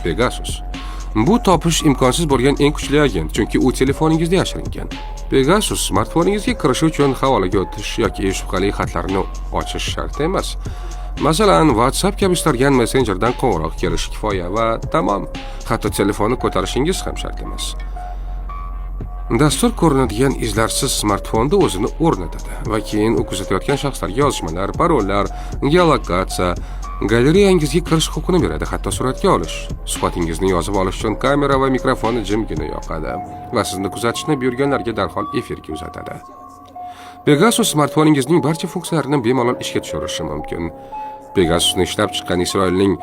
Pegasus. Bu topish imkonsiz bo'lgan eng kuchli agent, chunki u telefoningizda yashiringan. Pegasus smartfoningizga kirish uchun havolaga o'tish yoki shubhali xatlarni ochish shart emas. Masalan, WhatsApp kabi istalgan messenjerdan qo'ng'iroq kelishi kifoya va tamom. Hatto telefonni ko'tarishingiz ham shart emas. Dastur ko'rinadigan izlarsiz smartfonda o'zini o'rnatadi va keyin u kuzatayotgan shaxslarga yozishmalar, parollar, geolokatsiya, galereyangizga kirish huquqini beradi, hatto suratga olish. Suhbatingizni yozib olish uchun kamera va mikrofonni jimgina yoqadi va sizni kuzatishni buyurganlarga darhol efirga uzatadi. Pegasus smartfoningizning barcha funksiyalarini bemalol ishga tushirishi mumkin. Pegasusni ishlab chiqqan Isroilning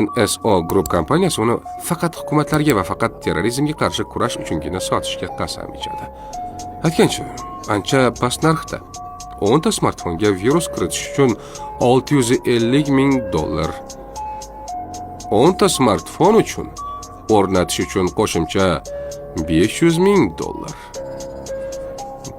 NSO Group kompaniyasi uni faqat hukumatlarga va faqat terrorizmga qarshi kurash uchungina sotishga qasam ichadi. Aytgancha, ancha past narxda. 10 ta smartfonga virus kiritish uchun $650,000. 10 ta smartfon uchun o'rnatish uchun qo'shimcha $500,000.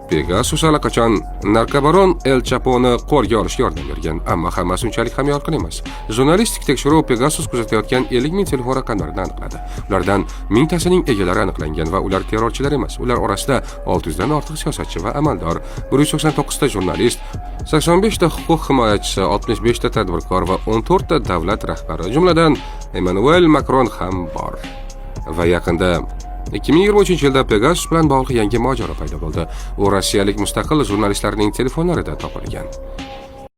Pegasus allaqachon narkobaron El Chaponi qo'lga olishga yordam bergan, ammo hammasi unchalik ham yorqin emas. Jurnalistik tekshiruv Pegasus kuzatayotgan 50,000 telefon raqamlarini aniqladi. Ulardan 1000 tasining egalari aniqlangan va ular terrorchilar emas. Ular orasida 600 dan ortiq siyosatchi va amaldor, 189 ta jurnalist, 85 ta huquq himoyachisi, 65 ta tadbirkor va 14 ta davlat rahbari, jumladan Emmanuel Macron ham bor. Va yaqinda 2023-yilda Pegasus bilan bog'liq yangi mojaro paydo bo'ldi. U rossiyalik mustaqil jurnalistlarning telefonlarida topilgan.